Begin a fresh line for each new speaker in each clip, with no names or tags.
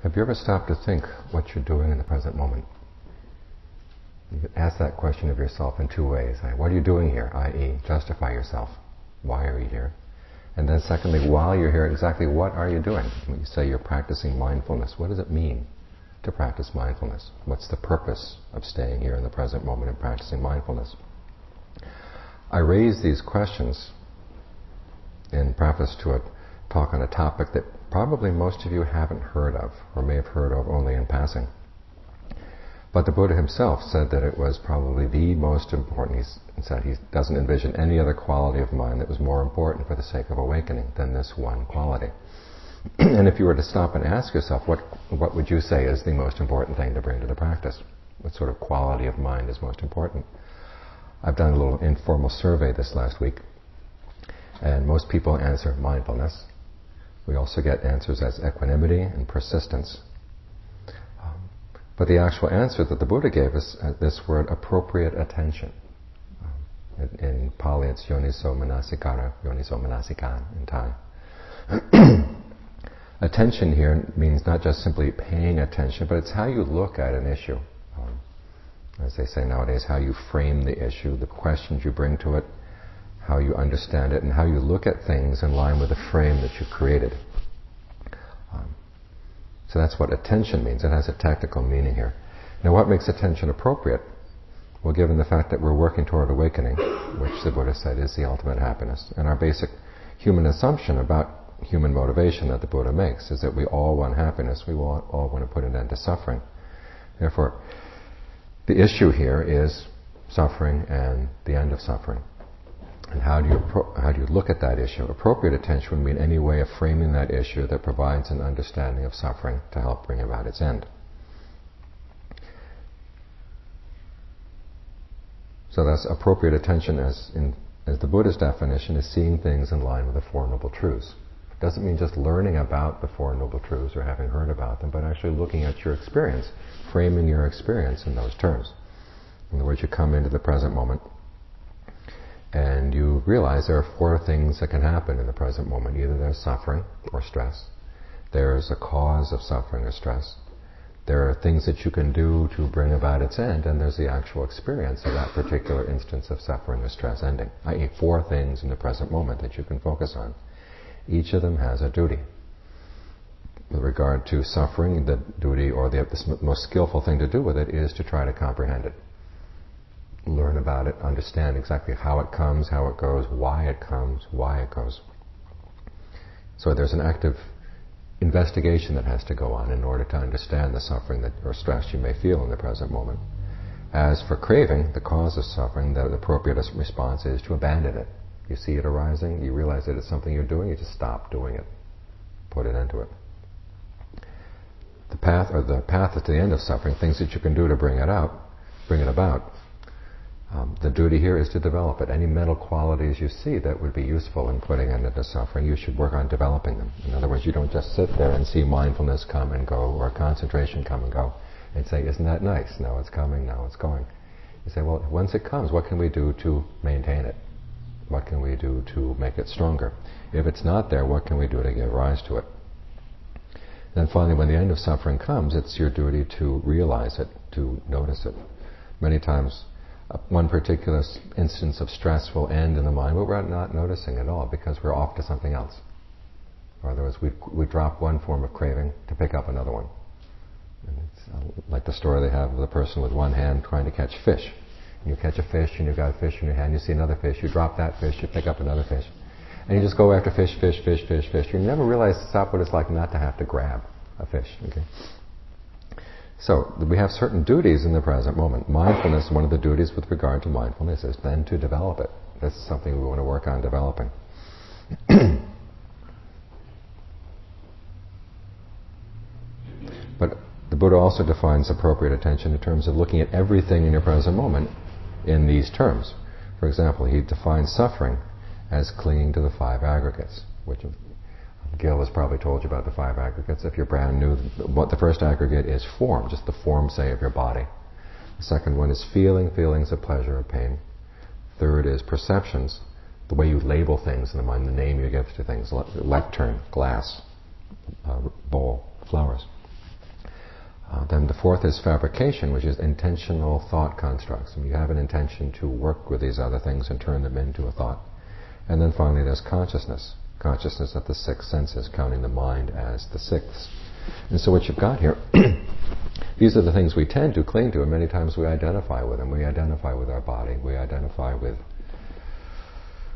Have you ever stopped to think what you're doing in the present moment? You could ask that question of yourself in two ways. What are you doing here? I.e., justify yourself. Why are you here? And then secondly, while you're here, exactly what are you doing? When you say you're practicing mindfulness, what does it mean to practice mindfulness? What's the purpose of staying here in the present moment and practicing mindfulness? I raise these questions in preface to a talk on a topic that probably most of you haven't heard of, or may have heard of only in passing. But the Buddha himself said that it was probably the most important. He said he doesn't envision any other quality of mind that was more important for the sake of awakening than this one quality. And if you were to stop and ask yourself, what would you say is the most important thing to bring to the practice? What sort of quality of mind is most important? I've done a little informal survey this last week, and most people answer mindfulness. We also get answers as equanimity and persistence. But the actual answer that the Buddha gave us, this word appropriate attention. In Pali it's yoniso manasikara, yoniso manasikan in Thai. Attention here means not just simply paying attention, but it's how you look at an issue. As they say nowadays, how you frame the issue, the questions you bring to it, how you understand it, and how you look at things in line with the frame that you created. So that's what attention means. It has a technical meaning here. Now, what makes attention appropriate? Well, given the fact that we're working toward awakening, which the Buddha said is the ultimate happiness, and our basic human assumption about human motivation that the Buddha makes is that we all want happiness, we all want to put an end to suffering. Therefore, the issue here is suffering and the end of suffering. And how do you look at that issue? Appropriate attention would mean any way of framing that issue that provides an understanding of suffering to help bring about its end. So that's appropriate attention as the Buddha's definition is seeing things in line with the Four Noble Truths. It doesn't mean just learning about the Four Noble Truths or having heard about them, but actually looking at your experience, framing your experience in those terms. In other words, you come into the present moment and you realize there are four things that can happen in the present moment. Either there's suffering or stress, there's a cause of suffering or stress, there are things that you can do to bring about its end, and there's the actual experience of that particular instance of suffering or stress ending, i.e. four things in the present moment that you can focus on. Each of them has a duty. With regard to suffering, the duty or the most skillful thing to do with it is to try to comprehend it. Learn about it, understand exactly how it comes, how it goes, why it comes, why it goes. So there's an active investigation that has to go on in order to understand the suffering or stress you may feel in the present moment. As for craving, the cause of suffering, the appropriate response is to abandon it. You see it arising, you realize that it's something you're doing, you just stop doing it. Put an end to it. The path to the end of suffering, things that you can do to bring it about. The duty here is to develop it. Any mental qualities you see that would be useful in putting an end to suffering, you should work on developing them. In other words, you don't just sit there and see mindfulness come and go, or concentration come and go, and say, isn't that nice? Now it's coming, now it's going. You say, well, once it comes, what can we do to maintain it? What can we do to make it stronger? If it's not there, what can we do to give rise to it? Then finally, when the end of suffering comes, it's your duty to realize it, to notice it. Many times, one particular instance of stress will end in the mind, but we're not noticing at all because we're off to something else. Or otherwise, we drop one form of craving to pick up another one. And it's like the story they have of the person with one hand trying to catch fish. And you catch a fish, and you've got a fish in your hand, you see another fish, you drop that fish, you pick up another fish. And you just go after fish. You never realize what it's like not to have to grab a fish. Okay? So we have certain duties in the present moment. Mindfulness, one of the duties with regard to mindfulness is then to develop it. This is something we want to work on developing. But the Buddha also defines appropriate attention in terms of looking at everything in your present moment in these terms. For example, he defines suffering as clinging to the five aggregates, which Gil has probably told you about the five aggregates. If you're brand new, what the first aggregate is form, just the form, say, of your body. The second one is feelings of pleasure or pain. Third is perceptions, the way you label things in the mind, the name you give to things, lectern, glass, bowl, flowers. Then the fourth is fabrication, which is intentional thought constructs. And you have an intention to work with these other things and turn them into a thought. And then finally there's consciousness. Consciousness of the six senses, counting the mind as the sixth. And so what you've got here, these are the things we tend to cling to, and many times we identify with them. We identify with our body. We identify with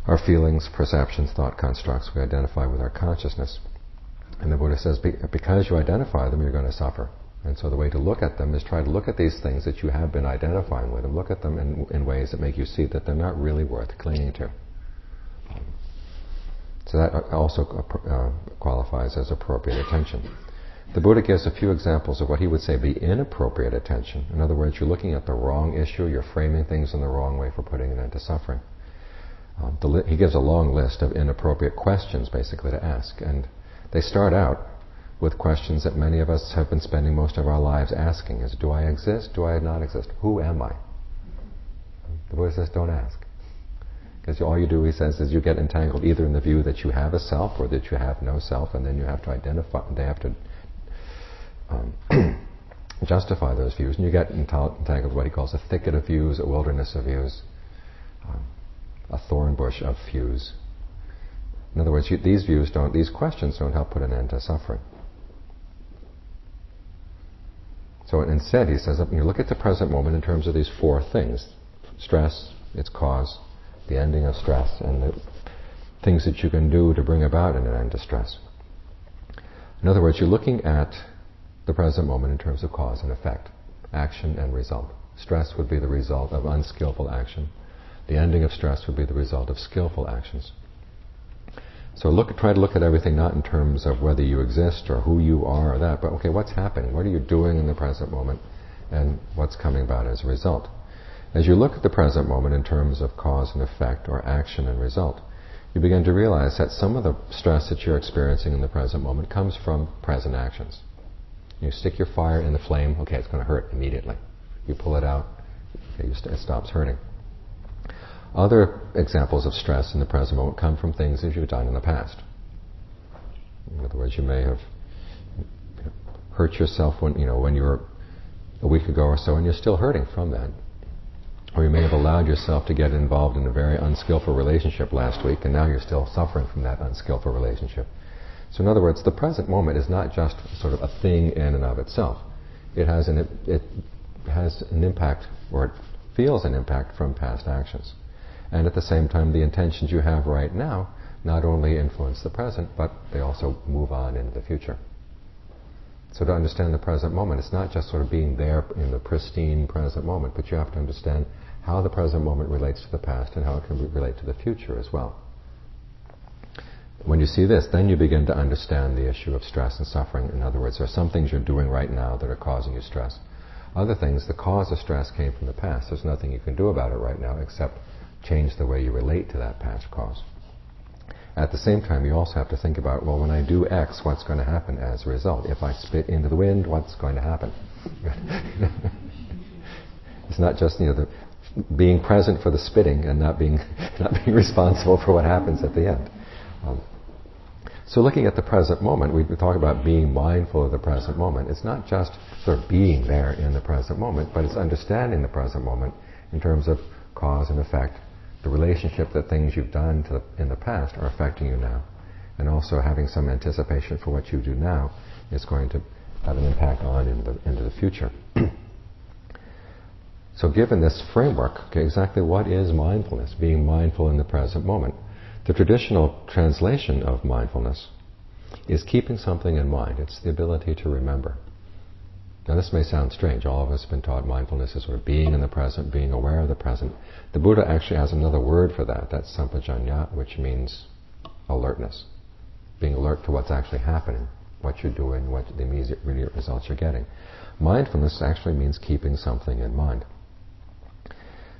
our feelings, perceptions, thought constructs. We identify with our consciousness. And the Buddha says, because you identify them, you're going to suffer. And so the way to look at them is try to look at these things that you have been identifying with, and look at them in ways that make you see that they're not really worth clinging to. So that also qualifies as appropriate attention. The Buddha gives a few examples of what he would say be inappropriate attention. In other words, you're looking at the wrong issue, you're framing things in the wrong way for putting an end to suffering. He gives a long list of inappropriate questions, basically, to ask. And they start out with questions that many of us have been spending most of our lives asking. Is, do I exist? Do I not exist? Who am I? The Buddha says, don't ask. Because all you do, he says, is you get entangled either in the view that you have a self or that you have no self, and then you have to identify, they have to justify those views, and you get entangled with what he calls a thicket of views, a wilderness of views, a thorn bush of views. In other words, these questions don't help put an end to suffering. So instead, he says, you look at the present moment in terms of these four things: stress, its cause, the ending of stress, and the things that you can do to bring about an end to stress. In other words, you're looking at the present moment in terms of cause and effect, action and result. Stress would be the result of unskillful action. The ending of stress would be the result of skillful actions. So try to look at everything not in terms of whether you exist or who you are or that, but okay, what's happening? What are you doing in the present moment, and what's coming about as a result? As you look at the present moment in terms of cause and effect, or action and result, you begin to realize that some of the stress that you're experiencing in the present moment comes from present actions. You stick your fire in the flame, okay, it's going to hurt immediately. You pull it out, okay, it stops hurting. Other examples of stress in the present moment come from things that you've done in the past. In other words, you may have hurt yourself when you were a week ago or so, and you're still hurting from that. Or you may have allowed yourself to get involved in a very unskillful relationship last week, and now you're still suffering from that unskillful relationship. So in other words, the present moment is not just sort of a thing in and of itself. It has an impact, or it feels an impact from past actions. And at the same time, the intentions you have right now not only influence the present, but they also move on into the future. So to understand the present moment, it's not just sort of being there in the pristine present moment, but you have to understand how the present moment relates to the past and how it can relate to the future as well. When you see this, then you begin to understand the issue of stress and suffering. In other words, there are some things you're doing right now that are causing you stress. Other things, the cause of stress came from the past. There's nothing you can do about it right now except change the way you relate to that past cause. At the same time, you also have to think about, well, when I do X, what's going to happen as a result? If I spit into the wind, what's going to happen? It's not just being present for the spitting and not being responsible for what happens at the end. So looking at the present moment, we talk about being mindful of the present moment. It's not just sort of being there in the present moment, but it's understanding the present moment in terms of cause and effect, the relationship that things you've done in the past are affecting you now, and also having some anticipation for what you do now is going to have an impact on into the future. So given this framework, okay, exactly what is mindfulness? Being mindful in the present moment. The traditional translation of mindfulness is keeping something in mind. It's the ability to remember. Now this may sound strange. All of us have been taught mindfulness is sort of being in the present, being aware of the present. The Buddha actually has another word for that. That's sampajanya, which means alertness. Being alert to what's actually happening, what you're doing, what the immediate results you're getting. Mindfulness actually means keeping something in mind.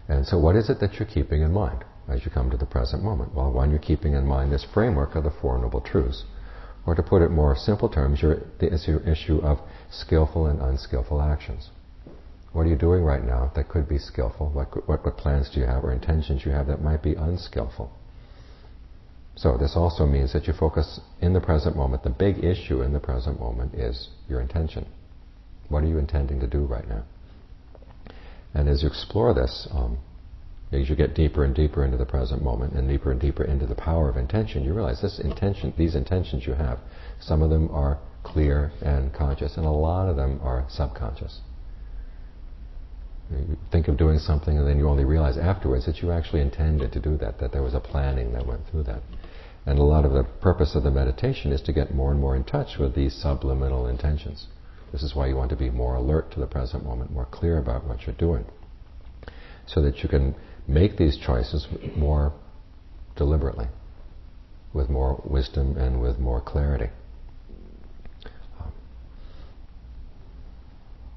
And so what is it that you're keeping in mind as you come to the present moment? Well, one, you're keeping in mind this framework of the Four Noble Truths. Or to put it in more simple terms, the issue of skillful and unskillful actions. What are you doing right now that could be skillful? What plans do you have or intentions you have that might be unskillful? So this also means that you focus in the present moment. The big issue in the present moment is your intention. What are you intending to do right now? And as you explore this, as you get deeper and deeper into the present moment and deeper into the power of intention, you realize these intentions you have, some of them are clear and conscious, and a lot of them are subconscious. You think of doing something and then you only realize afterwards that you actually intended to do that there was a planning that went through that. And a lot of the purpose of the meditation is to get more and more in touch with these subliminal intentions. This is why you want to be more alert to the present moment, more clear about what you're doing, so that you can make these choices more deliberately, with more wisdom and with more clarity.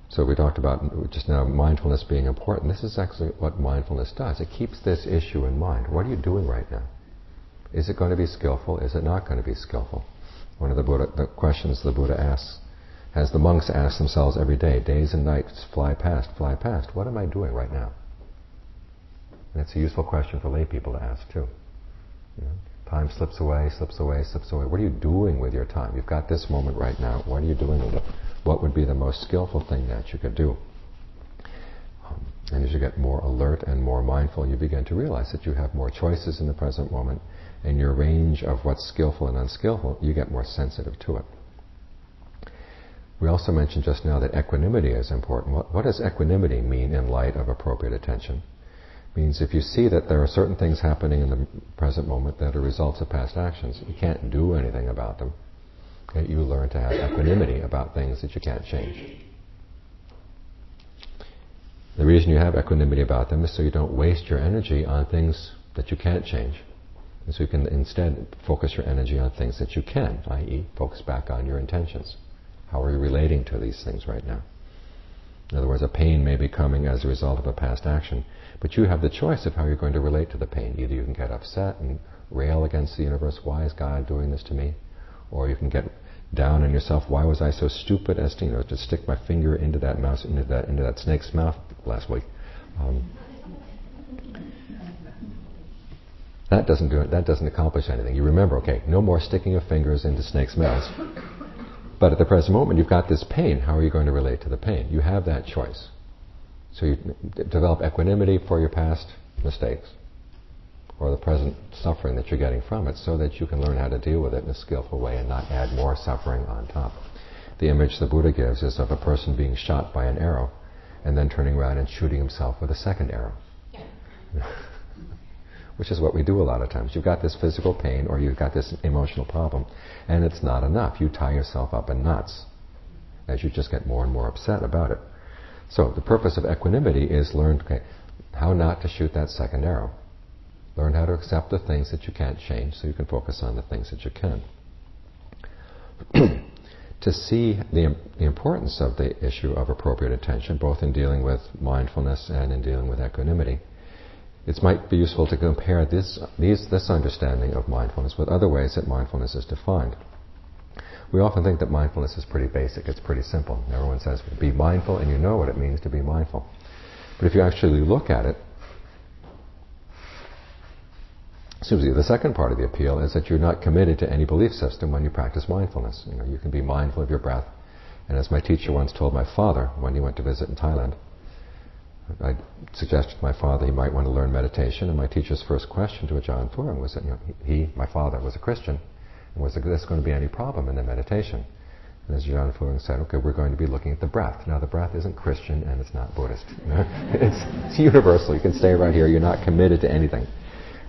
So we talked about just now mindfulness being important. This is actually what mindfulness does. It keeps this issue in mind. What are you doing right now? Is it going to be skillful? Is it not going to be skillful? One of the questions the Buddha asks, as the monks ask themselves every day, days and nights fly past, fly past. What am I doing right now? And it's a useful question for lay people to ask too. You know, time slips away, slips away, slips away. What are you doing with your time? You've got this moment right now. What are you doing with it? What would be the most skillful thing that you could do? And as you get more alert and more mindful, you begin to realize that you have more choices in the present moment, and your range of what's skillful and unskillful, you get more sensitive to it. We also mentioned just now that equanimity is important. What does equanimity mean in light of appropriate attention? It means if you see that there are certain things happening in the present moment that are results of past actions, you can't do anything about them. Okay? You learn to have equanimity about things that you can't change. The reason you have equanimity about them is so you don't waste your energy on things that you can't change. And so you can instead focus your energy on things that you can, i.e. focus back on your intentions. How are you relating to these things right now? In other words, a pain may be coming as a result of a past action, but you have the choice of how you're going to relate to the pain. Either you can get upset and rail against the universe, why is God doing this to me? Or you can get down on yourself, why was I so stupid as to, to stick my finger into that mouse, into that snake's mouth last week? That doesn't accomplish anything. You remember, okay, no more sticking of fingers into snakes' mouths. But at the present moment, you've got this pain. How are you going to relate to the pain? You have that choice. So you develop equanimity for your past mistakes or the present suffering that you're getting from it, so that you can learn how to deal with it in a skillful way and not add more suffering on top. The image the Buddha gives is of a person being shot by an arrow and then turning around and shooting himself with a second arrow. Which is what we do a lot of times. You've got this physical pain or you've got this emotional problem, and it's not enough. You tie yourself up in knots as you just get more and more upset about it. So the purpose of equanimity is learn how not to shoot that second arrow. Learn how to accept the things that you can't change so you can focus on the things that you can. To see the importance of the issue of appropriate attention, both in dealing with mindfulness and in dealing with equanimity, it might be useful to compare this understanding of mindfulness with other ways that mindfulness is defined. We often think that mindfulness is pretty basic, it's pretty simple. Everyone says, be mindful, and you know what it means to be mindful. But if you actually look at it, the second part of the appeal is that you're not committed to any belief system when you practice mindfulness. You can be mindful of your breath. And as my teacher once told my father when he went to visit in Thailand, I suggested to my father he might want to learn meditation, and my teacher's first question to Ajahn Fuang was that my father was a Christian, and was there going to be any problem in the meditation? And as Ajahn Fuang said, okay, we're going to be looking at the breath. Now the breath isn't Christian and it's not Buddhist. It's universal. You can stay right here. You're not committed to anything.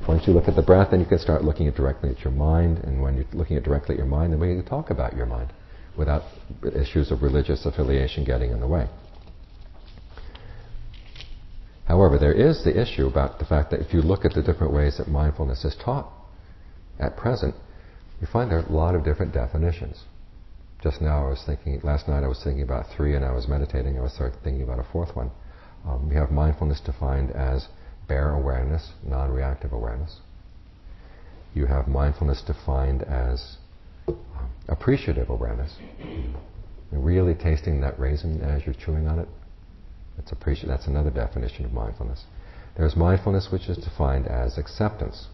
Once you look at the breath, then you can start looking directly at your mind, and when you're looking directly at your mind, then we can talk about your mind without issues of religious affiliation getting in the way. However, there is the issue about the fact that if you look at the different ways that mindfulness is taught at present, you find there are a lot of different definitions. Last night I was thinking about 3, and I was meditating, I was thinking about a 4th one. We have mindfulness defined as bare awareness, non-reactive awareness. You have mindfulness defined as appreciative awareness. Really tasting that raisin as you're chewing on it. That's another definition of mindfulness. There's mindfulness which is defined as acceptance.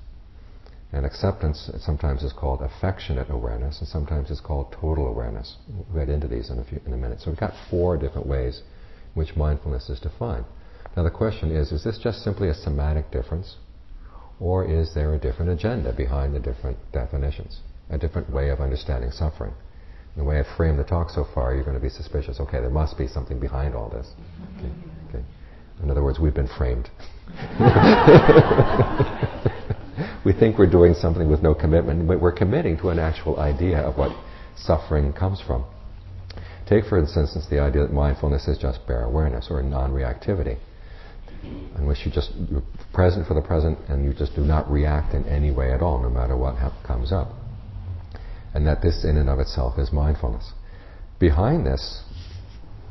And acceptance sometimes is called affectionate awareness, and sometimes it's called total awareness. We'll get into these in a minute. So we've got 4 different ways in which mindfulness is defined. Now the question is this just simply a semantic difference? Or is there a different agenda behind the different definitions? A different way of understanding suffering? The way I've framed the talk so far, you're going to be suspicious. Okay, there must be something behind all this. Okay. In other words, we've been framed. We think we're doing something with no commitment, but we're committing to an actual idea of what suffering comes from. Take, for instance, the idea that mindfulness is just bare awareness or non-reactivity, in which you're present for the present and you just do not react in any way at all, no matter what comes up. And that this in and of itself is mindfulness. Behind this,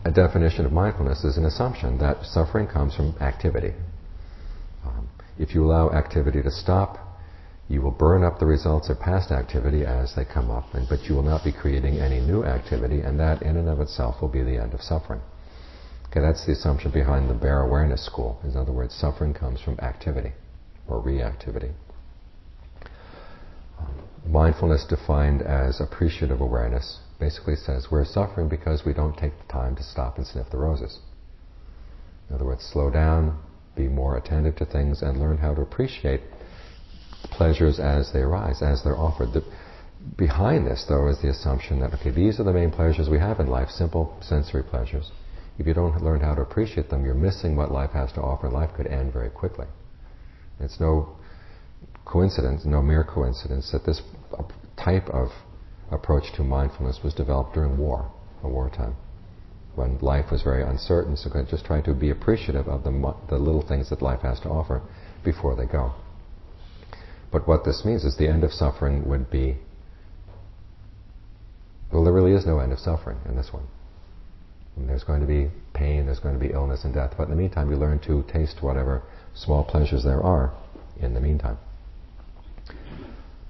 a definition of mindfulness is an assumption that suffering comes from activity. If you allow activity to stop, you will burn up the results of past activity as they come up, but you will not be creating any new activity, and that in and of itself will be the end of suffering. Okay, that's the assumption behind the bare awareness school. In other words, suffering comes from activity or reactivity. Mindfulness defined as appreciative awareness basically says we're suffering because we don't take the time to stop and sniff the roses. In other words, slow down, be more attentive to things, and learn how to appreciate pleasures as they arise, as they're offered. Behind this, though, is the assumption that, okay, these are the main pleasures we have in life, simple sensory pleasures. If you don't learn how to appreciate them, you're missing what life has to offer. Life could end very quickly. It's no coincidence, no mere coincidence, that this type of approach to mindfulness was developed during wartime, when life was very uncertain. So just try to be appreciative of the little things that life has to offer before they go. But what this means is the end of suffering would be, well, there really is no end of suffering in this one. And there's going to be pain, there's going to be illness and death, but in the meantime you learn to taste whatever small pleasures there are in the meantime.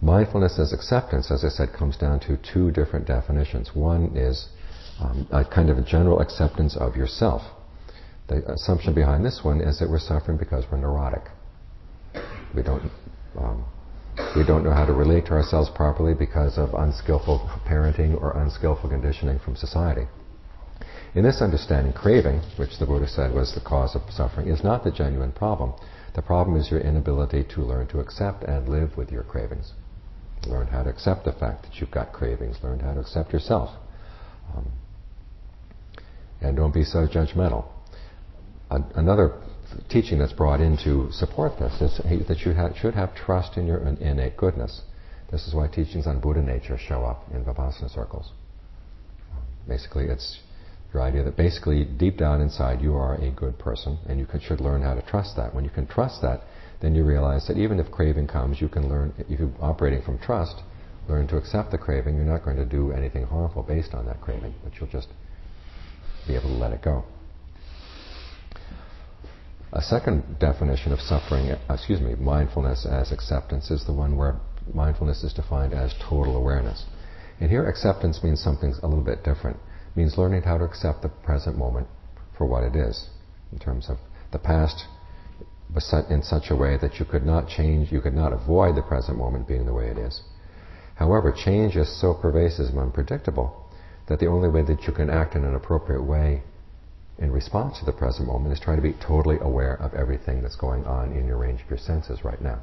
Mindfulness as acceptance, as I said, comes down to 2 different definitions. One is a kind of a general acceptance of yourself. The assumption behind this one is that we're suffering because we're neurotic. We don't know how to relate to ourselves properly because of unskillful parenting or unskillful conditioning from society. In this understanding, craving, which the Buddha said was the cause of suffering, is not the genuine problem. The problem is your inability to learn to accept and live with your cravings. Learn how to accept the fact that you've got cravings. Learn how to accept yourself. And don't be so judgmental. Another teaching that's brought in to support this is that you should have trust in your innate goodness. This is why teachings on Buddha nature show up in Vipassana circles. Basically, it's your idea that basically deep down inside you are a good person, and you should learn how to trust that. When you can trust that, then you realize that even if craving comes, you can learn, if you're operating from trust, learn to accept the craving. You're not going to do anything harmful based on that craving, but you'll just be able to let it go. A second definition of mindfulness as acceptance is the one where mindfulness is defined as total awareness. And here acceptance means something a little bit different. It means learning how to accept the present moment for what it is, in terms of the past was set in such a way that you could not change, you could not avoid the present moment being the way it is. However, change is so pervasive and unpredictable that the only way that you can act in an appropriate way in response to the present moment is try to be totally aware of everything that's going on in your range of your senses right now.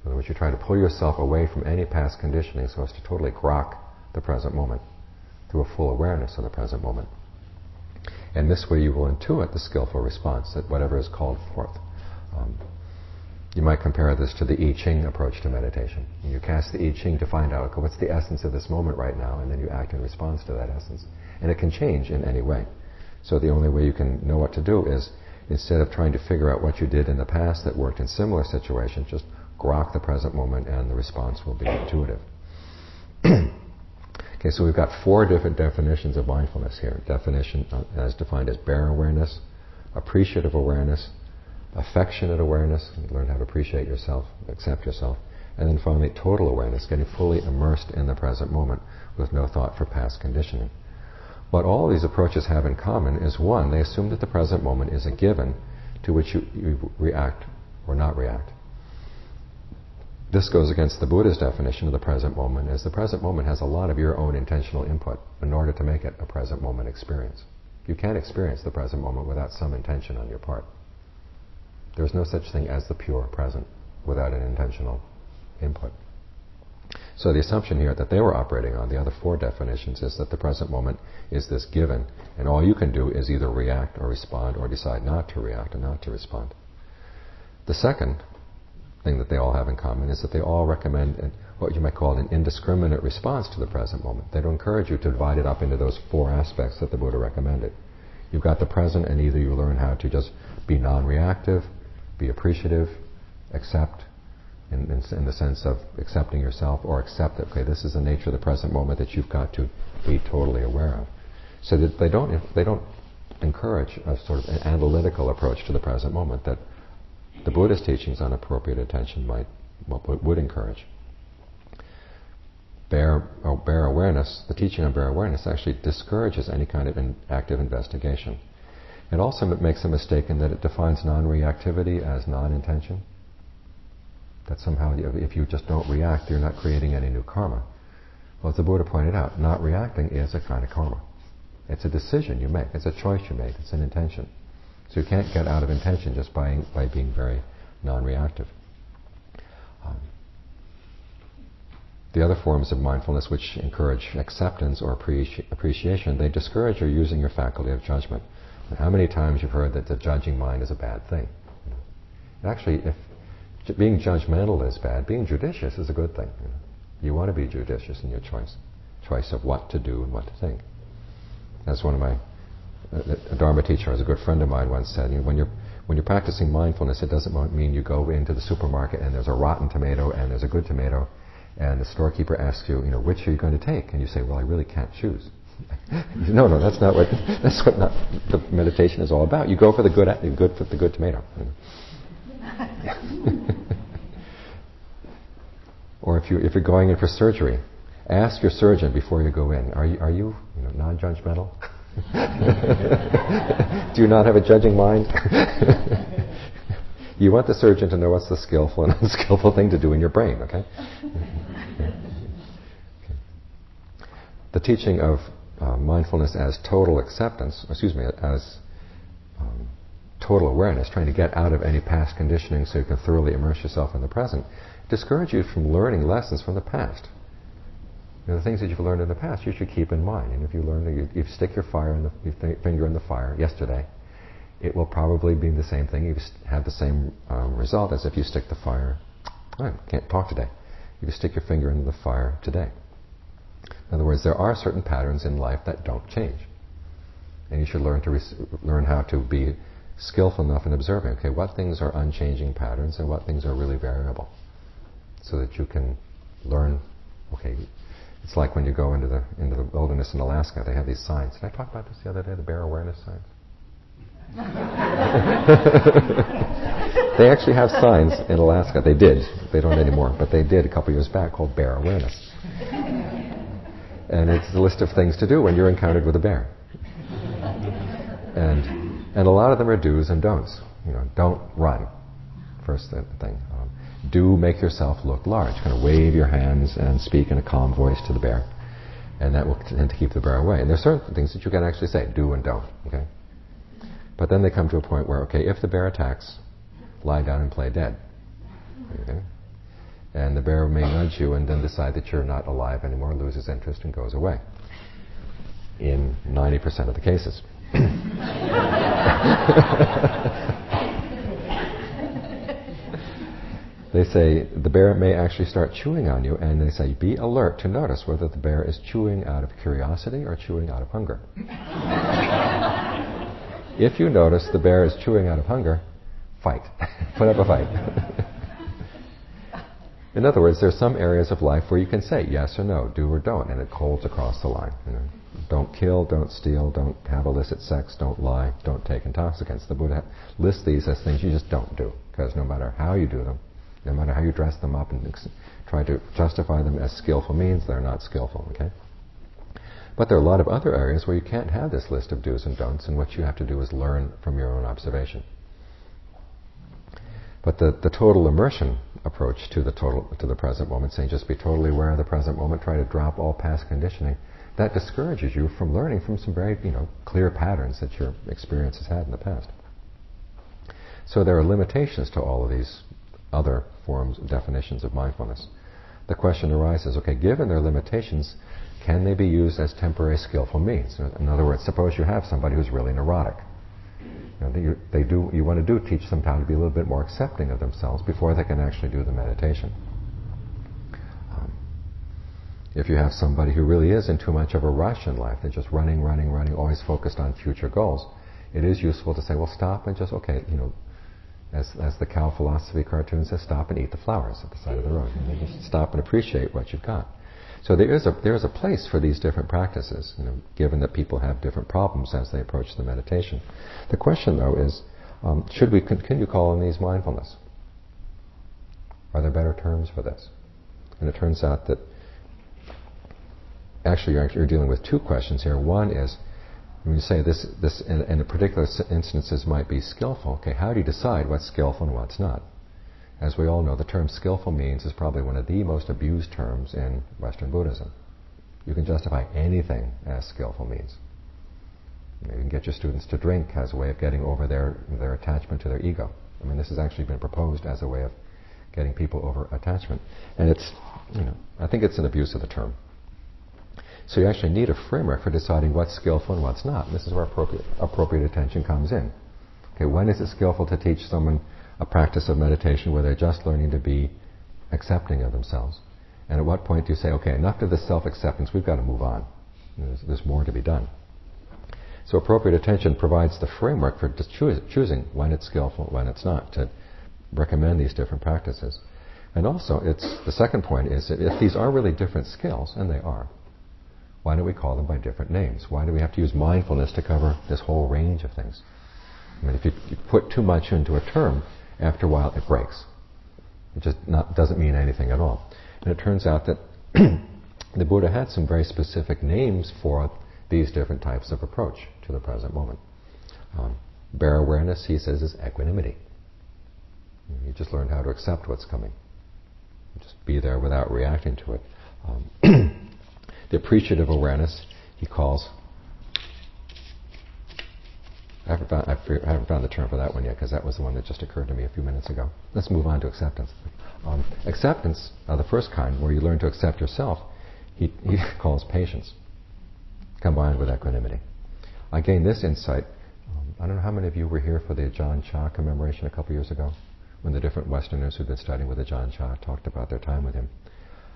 In other words, you try to pull yourself away from any past conditioning so as to totally grok the present moment through a full awareness of the present moment. And this way you will intuit the skillful response that whatever is called forth. You might compare this to the I Ching approach to meditation. You cast the I Ching to find out, okay, what's the essence of this moment right now, and then you act in response to that essence. And it can change in any way. So the only way you can know what to do is, instead of trying to figure out what you did in the past that worked in similar situations, just grok the present moment and the response will be intuitive. Okay, so we've got 4 different definitions of mindfulness here. Definition as defined as bare awareness, appreciative awareness, affectionate awareness, learn how to appreciate yourself, accept yourself, and then finally total awareness, getting fully immersed in the present moment with no thought for past conditioning. What all of these approaches have in common is, one, they assume that the present moment is a given to which you react or not react. This goes against the Buddha's definition of the present moment, as the present moment has a lot of your own intentional input in order to make it a present moment experience. You can't experience the present moment without some intention on your part. There's no such thing as the pure present without an intentional input. So the assumption here that they were operating on, the other four definitions, is that the present moment is this given, and all you can do is either react or respond or decide not to react or not to respond. The second thing that they all have in common is that they all recommend what you might call an indiscriminate response to the present moment. They don't encourage you to divide it up into those four aspects that the Buddha recommended. You've got the present, and either you learn how to just be non-reactive, be appreciative, accept, in the sense of accepting yourself, or accept that, okay, this is the nature of the present moment that you've got to be totally aware of. So that they don't encourage a sort of an analytical approach to the present moment that the Buddha's teachings on appropriate attention would encourage. Bare awareness, the teaching on bare awareness actually discourages any kind of active investigation. It also makes a mistake in that it defines non-reactivity as non-intention. That somehow, if you just don't react, you're not creating any new karma. Well, as the Buddha pointed out, not reacting is a kind of karma. It's a decision you make. It's a choice you make. It's an intention. So you can't get out of intention just by being very non-reactive. The other forms of mindfulness which encourage acceptance or appreciation, they discourage your using your faculty of judgment. And how many times you've heard that the judging mind is a bad thing? Actually, if being judgmental is bad, being judicious is a good thing. You want to be judicious in your choice of what to do and what to think. As one of my a Dharma teacher, as a good friend of mine once said, when you're practicing mindfulness, it doesn't mean you go into the supermarket and there's a rotten tomato and there's a good tomato, and the storekeeper asks you, which are you going to take? And you say, well, I really can't choose. No, that's not what the meditation is all about. You go for the good tomato. Or if you're going in for surgery, ask your surgeon before you go in, are you non-judgmental? Do you not have a judging mind? You want the surgeon to know what's the skillful and unskillful thing to do in your brain, okay? The teaching of mindfulness as total acceptance, as total awareness, trying to get out of any past conditioning so you can thoroughly immerse yourself in the present, discourage you from learning lessons from the past. The things that you've learned in the past, you should keep in mind. And if you learn that you stick your finger in the fire yesterday, it will probably be the same thing. You have the same result as if you stick the fire. I can't talk today. If you stick your finger in the fire today. In other words, there are certain patterns in life that don't change, and you should learn how to be skillful enough in observing. Okay, what things are unchanging patterns, and what things are really variable, so that you can learn. Okay. It's like when you go into the wilderness in Alaska, they have these signs. Did I talk about this the other day, the bear awareness signs? They actually have signs in Alaska. They did. They don't anymore, but they did a couple years back, called bear awareness. And it's a list of things to do when you're encountered with a bear. And a lot of them are do's and don'ts. Don't run. First thing. Do make yourself look large. Kind of wave your hands and speak in a calm voice to the bear, and that will tend to keep the bear away. And there's certain things that you can actually say, do and don't. Okay. But then they come to a point where, okay, if the bear attacks, lie down and play dead. Okay. And the bear may nudge you and then decide that you're not alive anymore, loses interest, and goes away. In 90% of the cases. They say the bear may actually start chewing on you, and they say be alert to notice whether the bear is chewing out of curiosity or chewing out of hunger. If you notice the bear is chewing out of hunger, fight. Put up a fight. In other words, there's some areas of life where you can say yes or no, do or don't, and it holds across the line. Don't kill, don't steal, don't have illicit sex, don't lie, don't take intoxicants. The Buddha lists these as things you just don't do, because no matter how you do them, no matter how you dress them up and try to justify them as skillful means, they're not skillful, okay? But there are a lot of other areas where you can't have this list of do's and don'ts, and what you have to do is learn from your own observation. But the total immersion approach to the present moment, saying just be totally aware of the present moment, try to drop all past conditioning, that discourages you from learning from some very clear patterns that your experience has had in the past. So there are limitations to all of these other forms, definitions of mindfulness. The question arises, okay, given their limitations, can they be used as temporary skillful means? In other words, suppose you have somebody who's really neurotic. You want to teach them how to be a little bit more accepting of themselves before they can actually do the meditation. If you have somebody who really is in too much of a rush in life, they're just running, always focused on future goals, it is useful to say, well, stop and just, as the cow philosophy cartoon says, stop and eat the flowers at the side of the road. And just stop and appreciate what you've got. So there is a place for these different practices, given that people have different problems as they approach the meditation. The question, though, is, should we continue calling these mindfulness? Are there better terms for this? And it turns out that actually you're dealing with two questions here. One is, when you say this in a particular instances might be skillful, okay, how do you decide what's skillful and what's not? As we all know, the term skillful means is probably one of the most abused terms in Western Buddhism. You can justify anything as skillful means. You can get your students to drink as a way of getting over their attachment to their ego. This has actually been proposed as a way of getting people over attachment. And I think it's an abuse of the term. So you actually need a framework for deciding what's skillful and what's not. And this is where appropriate attention comes in. Okay, when is it skillful to teach someone a practice of meditation where they're just learning to be accepting of themselves? And at what point do you say, okay, enough of this self-acceptance, we've got to move on. There's more to be done. So appropriate attention provides the framework for choosing when it's skillful, when it's not, to recommend these different practices. And also, the second point is that if these are really different skills, and they are, why don't we call them by different names? Why do we have to use mindfulness to cover this whole range of things? If you put too much into a term, after a while it breaks. It just doesn't mean anything at all. And it turns out that the Buddha had some very specific names for these different types of approach to the present moment. Bare awareness, he says, is equanimity. You just learn how to accept what's coming. Just be there without reacting to it. The appreciative awareness, he calls... I haven't found the term for that one yet, because that was the one that just occurred to me a few minutes ago. Let's move on to acceptance. Acceptance, the first kind, where you learn to accept yourself, he calls patience, combined with equanimity. I gained this insight. I don't know how many of you were here for the Ajahn Chah commemoration a couple years ago, when the different Westerners who'd been studying with Ajahn Chah talked about their time with him.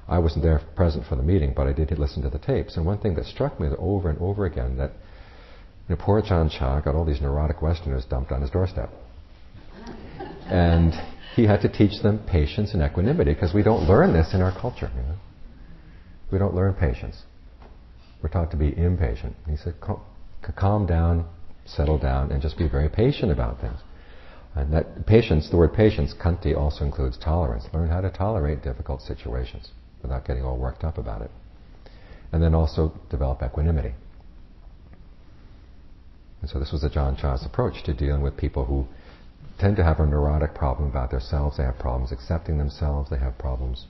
I wasn't there present for the meeting, but I did listen to the tapes. And one thing that struck me over and over again, that poor Ajahn Chah got all these neurotic Westerners dumped on his doorstep. And he had to teach them patience and equanimity, because we don't learn this in our culture. We don't learn patience. We're taught to be impatient. He said, calm down, settle down, and just be very patient about things. And that patience, the word patience, kanti, also includes tolerance. Learn how to tolerate difficult situations without getting all worked up about it. And then also develop equanimity. And so this was Ajahn Chah's approach to dealing with people who tend to have a neurotic problem about themselves. They have problems accepting themselves. They have problems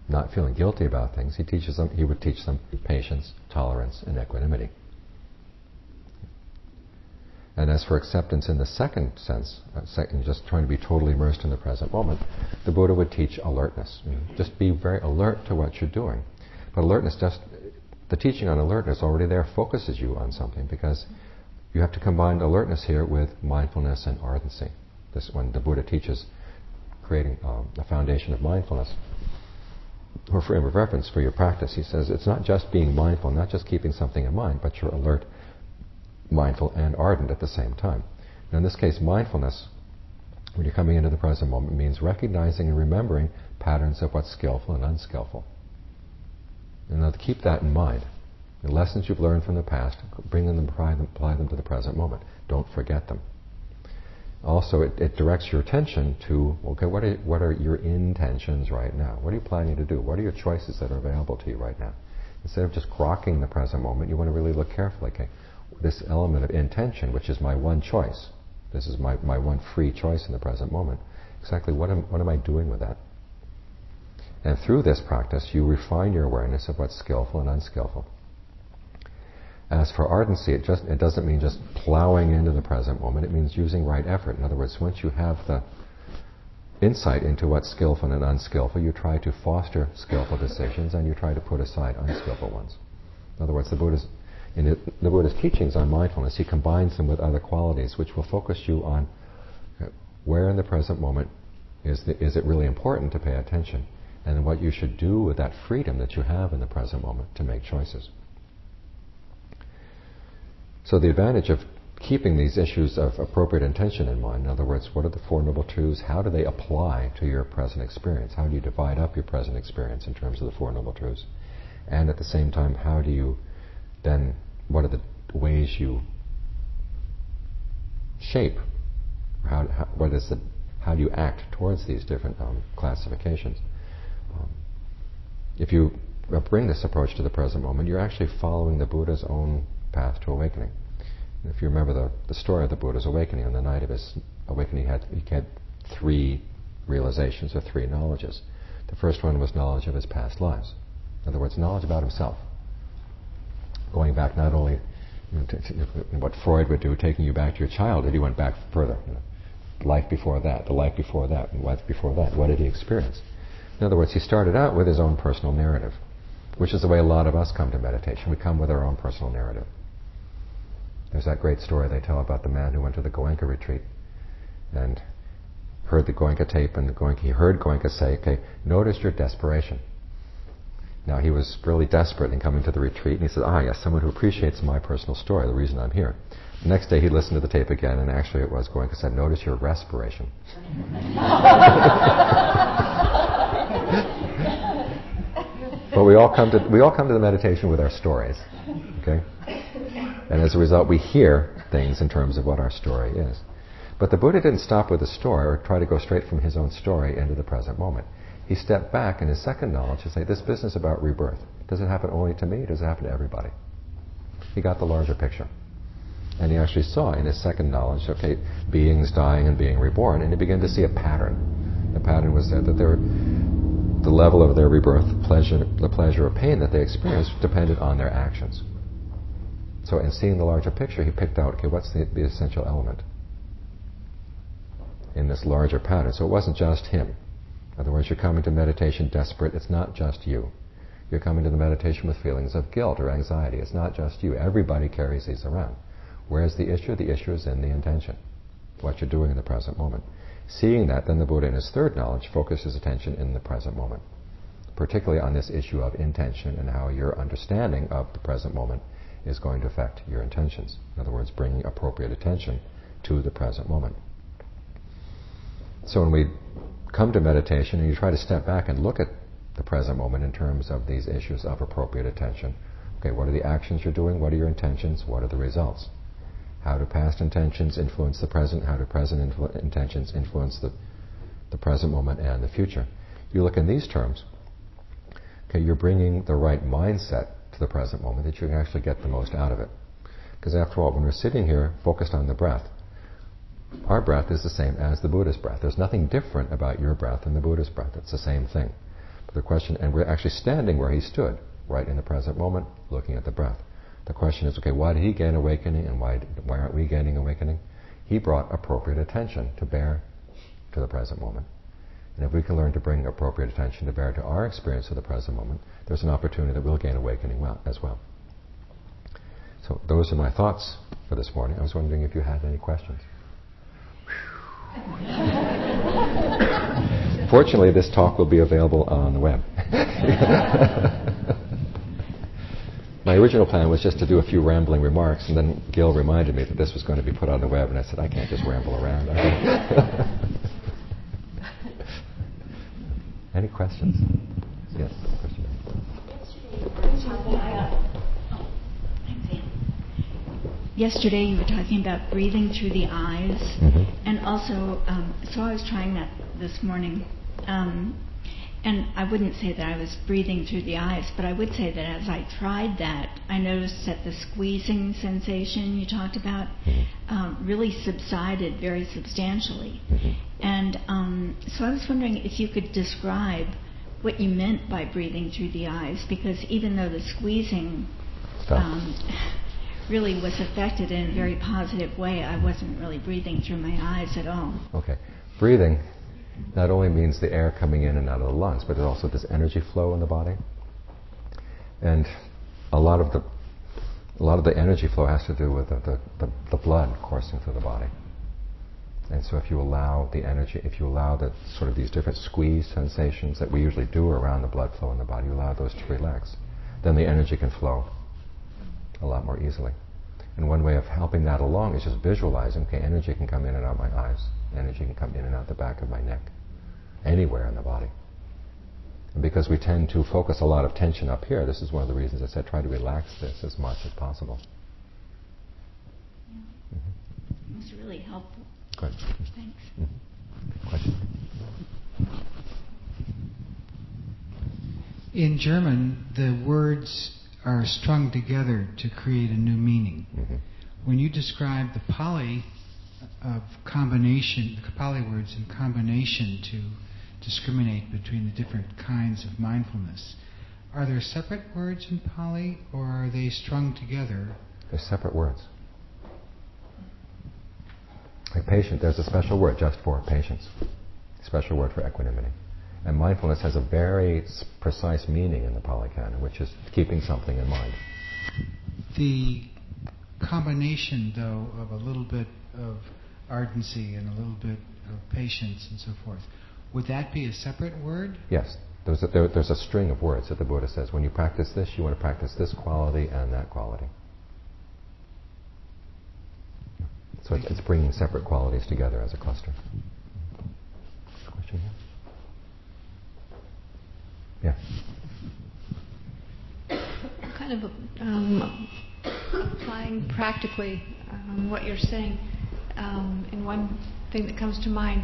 not feeling guilty about things. He would teach them patience, tolerance, and equanimity. And as for acceptance in the second sense, just trying to be totally immersed in the present moment, the Buddha would teach alertness. Just be very alert to what you're doing. But alertness, the teaching on alertness already there focuses you on something, because you have to combine alertness here with mindfulness and ardency. This, when the Buddha teaches creating a foundation of mindfulness, or frame of reference for your practice, he says it's not just being mindful, not just keeping something in mind, but you're alert, mindful, and ardent at the same time. Now in this case, mindfulness, when you're coming into the present moment, means recognizing and remembering patterns of what's skillful and unskillful. And now to keep that in mind. The lessons you've learned from the past, bring them, apply them to the present moment. Don't forget them. Also, it directs your attention to, okay, what are your intentions right now? What are you planning to do? What are your choices that are available to you right now? Instead of just grokking the present moment, you want to really look carefully. Okay, this element of intention, which is my one choice, This is my one free choice in the present moment. Exactly what am I doing with that? And through this practice, you refine your awareness of what's skillful and unskillful. As for ardency, it doesn't mean just plowing into the present moment. It means using right effort. In other words, once you have the insight into what's skillful and unskillful, you try to foster skillful decisions and you try to put aside unskillful ones. In other words, the Buddha's teachings on mindfulness, he combines them with other qualities which will focus you on where in the present moment is it really important to pay attention, and what you should do with that freedom that you have in the present moment to make choices. So the advantage of keeping these issues of appropriate intention in mind, in other words, what are the Four Noble Truths, how do they apply to your present experience? How do you divide up your present experience in terms of the Four Noble Truths? And at the same time, how do you then, what are the ways you shape, how do you act towards these different classifications? If you bring this approach to the present moment, you're actually following the Buddha's own path to awakening. If you remember the story of the Buddha's awakening, on the night of his awakening, he had three realizations or three knowledges. The first one was knowledge of his past lives. In other words, knowledge about himself. Going back not only to what Freud would do, taking you back to your childhood, he went back further. Life before that, the life before that, and life before that. What did he experience? In other words, he started out with his own personal narrative, which is the way a lot of us come to meditation. We come with our own personal narrative. There's that great story they tell about the man who went to the Goenka retreat and heard the Goenka tape, and he heard Goenka say, okay, notice your desperation. Now, he was really desperate in coming to the retreat, and he said, yes, someone who appreciates my personal story, the reason I'm here. The next day he listened to the tape again, and actually it was Goenka said, notice your respiration. But we all come to the meditation with our stories, okay? And as a result, we hear things in terms of what our story is. But the Buddha didn't stop with the story or try to go straight from his own story into the present moment. He stepped back in his second knowledge to say, this business about rebirth, does it happen only to me? Does it happen to everybody? He got the larger picture. And he actually saw in his second knowledge, okay, beings dying and being reborn, and he began to see a pattern. The pattern was that the level of their rebirth, the pleasure or pain that they experienced depended on their actions. So in seeing the larger picture, he picked out, okay, what's the essential element in this larger pattern? So it wasn't just him. In other words, you're coming to meditation desperate. It's not just you. You're coming to the meditation with feelings of guilt or anxiety. It's not just you. Everybody carries these around. Where's the issue? The issue is in the intention, what you're doing in the present moment. Seeing that, then the Buddha in his third knowledge focused his attention in the present moment, particularly on this issue of intention and how your understanding of the present moment is going to affect your intentions. In other words, bringing appropriate attention to the present moment. So when we come to meditation and you try to step back and look at the present moment in terms of these issues of appropriate attention, okay, what are the actions you're doing? What are your intentions? What are the results? How do past intentions influence the present? How do present intentions influence the present moment and the future? You look in these terms, okay, you're bringing the right mindset to the present moment that you can actually get the most out of it. Because after all, when we're sitting here focused on the breath, our breath is the same as the Buddha's breath. There's nothing different about your breath and the Buddha's breath. It's the same thing. But the question, and we're actually standing where he stood, right in the present moment, looking at the breath. The question is, okay, why did he gain awakening and why aren't we gaining awakening? He brought appropriate attention to bear to the present moment. And if we can learn to bring appropriate attention to bear to our experience of the present moment, there's an opportunity that we'll gain awakening as well. So those are my thoughts for this morning. I was wondering if you had any questions. Fortunately, this talk will be available on the web. My original plan was just to do a few rambling remarks, and then Gil reminded me that this was going to be put on the web, and I said, I can't just ramble around. Any questions? Yes, question.
Yesterday you were talking about breathing through the eyes, and also, so I was trying that this morning. And I wouldn't say that I was breathing through the eyes, but I would say that as I tried that, I noticed that the squeezing sensation you talked about really subsided very substantially. And so I was wondering if you could describe what you meant by breathing through the eyes, because even though the squeezing really was affected in a very positive way, I wasn't really breathing through my eyes at all.
Okay. Breathing not only means the air coming in and out of the lungs, but it also does energy flow in the body. And a lot of the energy flow has to do with the blood coursing through the body. And so if you allow the energy, if you allow the sort of these different squeeze sensations that we usually do around the blood flow in the body, you allow those to relax, then the energy can flow a lot more easily. And one way of helping that along is just visualizing, okay, energy can come in and out my eyes. Energy can come in and out the back of my neck. Anywhere in the body. And because we tend to focus a lot of tension up here, this is one of the reasons I said try to relax this as much as possible.
Yeah. It was really helpful.
Good.
Thanks.
Question?
In German, the words are strung together to create a new meaning. When you describe the Pali combination, the Pali words in combination to discriminate between the different kinds of mindfulness, are there separate words in Pali, or are they strung together?
They're separate words. Like patient, there's a special word just for patience, a special word for equanimity. And mindfulness has a very precise meaning in the Pali Canon, which is keeping something in mind.
The combination, though, of a little bit of ardency and a little bit of patience and so forth, would that be a separate word?
Yes. There's a string of words that the Buddha says, when you practice this, you want to practice this quality and that quality. So it's bringing separate qualities together as a cluster. Question here? Yeah.
Kind of applying practically what you're saying, in one thing that comes to mind,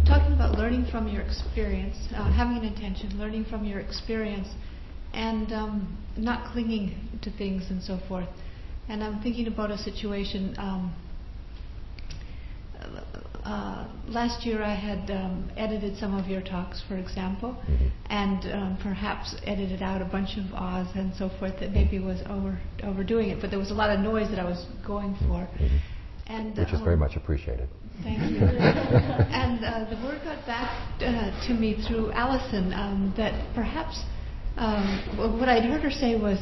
talking about learning from your experience, having an intention, learning from your experience, and not clinging to things and so forth. And I'm thinking about a situation. Last year I had edited some of your talks, for example, and perhaps edited out a bunch of ahs and so forth that maybe was overdoing it, but there was a lot of noise that I was going for. And,
which is very much appreciated.
Thank you. And the word got back to me through Allison that perhaps what I'd heard her say was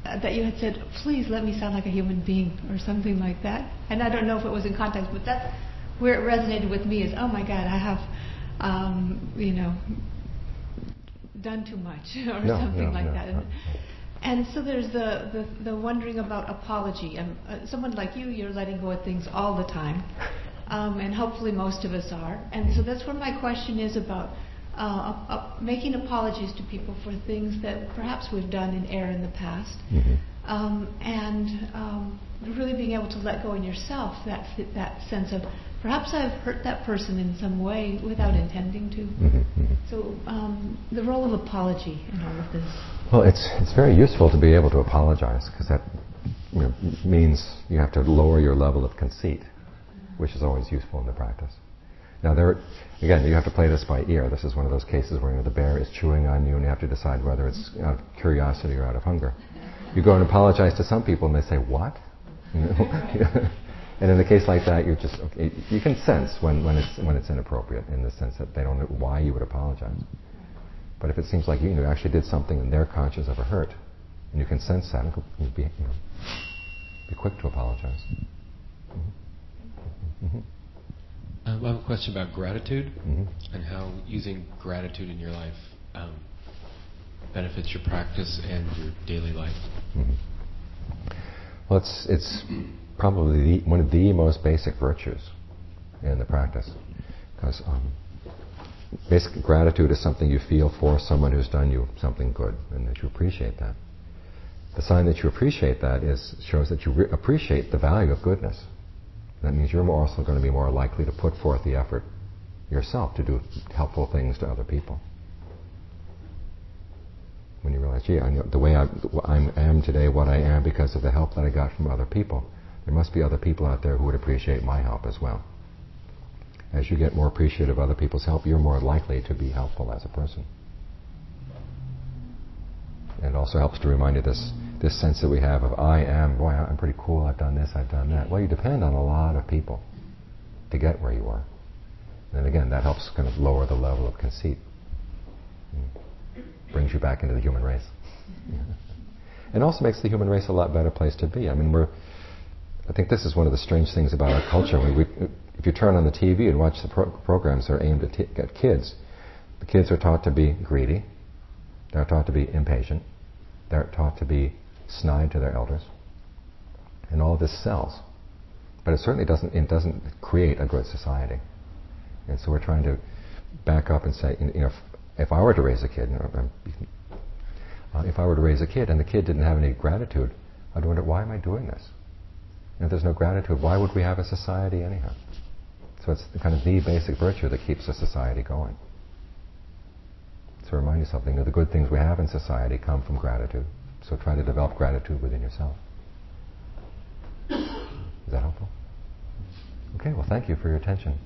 that you had said, please let me sound like a human being, or something like that. And I don't know if it was in context, but that's where it resonated with me, is, oh my God, I have, done too much, or something like that. And so there's the wondering about apology. Someone like you, you're letting go of things all the time. And hopefully most of us are. And so that's where my question is about making apologies to people for things that perhaps we've done in error in the past. And really being able to let go in yourself that sense of, perhaps I've hurt that person in some way without intending to. So the role of apology in all of this.
Well, it's very useful to be able to apologize, because that means you have to lower your level of conceit, which is always useful in the practice. Now, again, you have to play this by ear. This is one of those cases where the bear is chewing on you and you have to decide whether it's out of curiosity or out of hunger. You go and apologize to some people and they say, what? And in a case like that, you can sense when it's inappropriate, in the sense that they don't know why you would apologize. But if it seems like you actually did something and they're conscious of a hurt, and you can sense that, and be quick to apologize.
I have a question about gratitude and how using gratitude in your life benefits your practice and your daily life.
Well, it's probably one of the most basic virtues in the practice, because basic gratitude is something you feel for someone who's done you something good, and that you appreciate that. The sign that you appreciate that shows that you appreciate the value of goodness. That means you're also going to be more likely to put forth the effort yourself to do helpful things to other people. When you realize, gee, I know the way I am today, what I am, because of the help that I got from other people. There must be other people out there who would appreciate my help as well. As you get more appreciative of other people's help, you're more likely to be helpful as a person. And it also helps to remind you this sense that we have of I am, boy, I'm pretty cool, I've done this, I've done that. Well, you depend on a lot of people to get where you are. And again, that helps kind of lower the level of conceit. Brings you back into the human race. And also makes the human race a lot better place to be. I mean, I think this is one of the strange things about our culture. If you turn on the TV and watch the programs that are aimed at kids, the kids are taught to be greedy, they're taught to be impatient, they're taught to be snide to their elders, and all of this sells. But it certainly doesn't create a good society. And so we're trying to back up and say, if I were to raise a kid, and the kid didn't have any gratitude, I'd wonder, why am I doing this? And if there's no gratitude, why would we have a society anyhow? So it's kind of the basic virtue that keeps a society going. So remind yourself, the good things we have in society come from gratitude. So try to develop gratitude within yourself. Is that helpful? Okay, well, thank you for your attention.